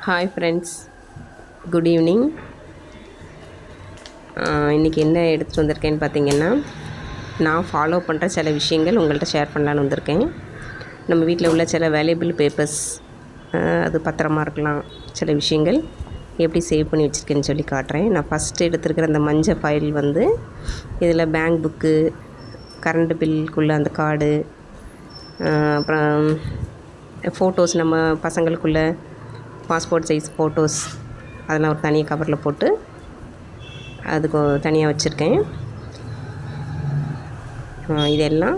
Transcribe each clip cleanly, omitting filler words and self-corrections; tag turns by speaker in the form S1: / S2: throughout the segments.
S1: Hi friends, good evening. இன்றைக்கி என்ன எடுத்துகிட்டு வந்திருக்கேன்னு பார்த்தீங்கன்னா, நான் ஃபாலோ பண்ணுற சில விஷயங்கள் உங்கள்கிட்ட ஷேர் பண்ணலான்னு வந்திருக்கேன். நம்ம வீட்டில் உள்ள சில வேல்யூபிள் பேப்பர்ஸ், அது பத்திரமா இருக்கலாம், சில விஷயங்கள் எப்படி சேவ் பண்ணி வச்சுருக்கேன்னு சொல்லி காட்டுறேன். நான் ஃபஸ்ட்டு எடுத்துருக்கிற அந்த மஞ்சள் ஃபைல் வந்து இதில் பேங்க் புக்கு, கரண்ட் பில்லுக்குள்ளே அந்த கார்டு, அப்புறம் ஃபோட்டோஸ், நம்ம பசங்களுக்குள்ள பாஸ்போர்ட் சைஸ் ஃபோட்டோஸ், அதெல்லாம் ஒரு தனி கவரில் போட்டு அதுக்கு தனியாக வச்சுருக்கேன். இதெல்லாம்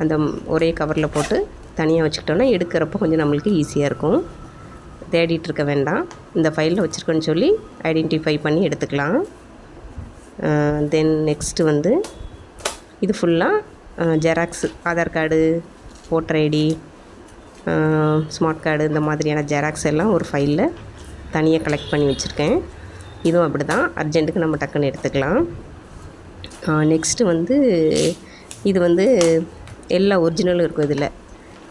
S1: அந்த ஒரே கவரில் போட்டு தனியாக வச்சுக்கிட்டோன்னா எடுக்கிறப்போ கொஞ்சம் நம்மளுக்கு ஈஸியாக இருக்கும். தேடிகிட்ருக்க வேண்டாம், இந்த ஃபைலில் வச்சுருக்கோன்னு சொல்லி ஐடென்டிஃபை பண்ணி எடுத்துக்கலாம். தென் நெக்ஸ்ட்டு வந்து இது ஃபுல்லாக xerox, Aadhaar card, voter ID, smart card, இந்த மாதிரியான ஜெராக்ஸ் எல்லாம் ஒரு ஃபைலில் தனியாக கலெக்ட் பண்ணி வச்சுருக்கேன். இதுவும் அப்படி தான், அர்ஜென்ட்டுக்கு நம்ம டக்குன்னு எடுத்துக்கலாம். நெக்ஸ்ட்டு வந்து இது வந்து எல்லா ஒரிஜினலும் இருக்கும் இதில்.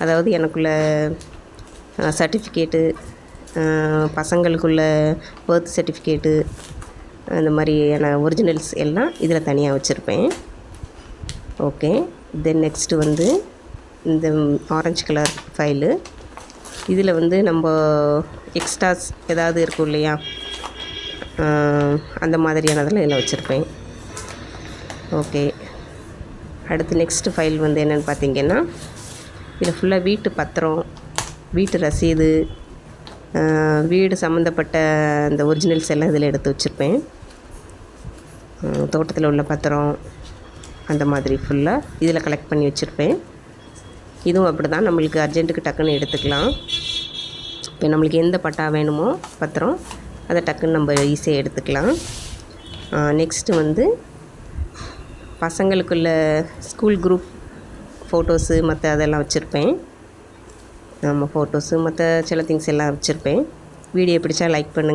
S1: அதாவது எனக்குள்ள சர்டிஃபிகேட்டு, பசங்களுக்குள்ள பர்த் சர்டிஃபிகேட்டு, இந்த மாதிரியான ஒரிஜினல்ஸ் எல்லாம் இதில் தனியாக வச்சுருப்பேன். ஓகே, தென் நெக்ஸ்ட்டு வந்து இந்த ஆரஞ்சு கலர் ஃபைலு, இதில் வந்து நம்ம எக்ஸ்ட்ராஸ் ஏதாவது இருக்கும் இல்லையா, அந்த மாதிரியானதெல்லாம் இதில் வச்சுருப்பேன். ஓகே, அடுத்து நெக்ஸ்ட்டு ஃபைல் வந்து என்னென்னு பார்த்திங்கன்னா, இதில் ஃபுல்லாக வீட்டு பத்திரம், வீட்டு ரசீது, வீடு சம்மந்தப்பட்ட அந்த ஒரிஜினல்ஸ் எல்லாம் இதில் எடுத்து வச்சுருப்பேன். தோட்டத்தில் உள்ள பத்திரம், அந்த மாதிரி ஃபுல்லாக இதில் கலெக்ட் பண்ணி வச்சுருப்பேன். இதுவும் அப்படி தான், நம்மளுக்கு அர்ஜென்ட்டுக்கு டக்குன்னு எடுத்துக்கலாம். இப்போ நம்மளுக்கு எந்த பட்டா வேணுமோ பத்திரம், அதை டக்குன்னு நம்ம ஈஸியாக எடுத்துக்கலாம். நெக்ஸ்ட்டு வந்து பசங்களுக்குள்ள ஸ்கூல் குரூப் ஃபோட்டோஸு, மற்ற அதெல்லாம் வச்சுருப்பேன். நம்ம ஃபோட்டோஸு மற்ற சில திங்ஸ் எல்லாம் வச்சுருப்பேன். வீடியோ பிடிச்சா லைக் பண்ணுங்கள்.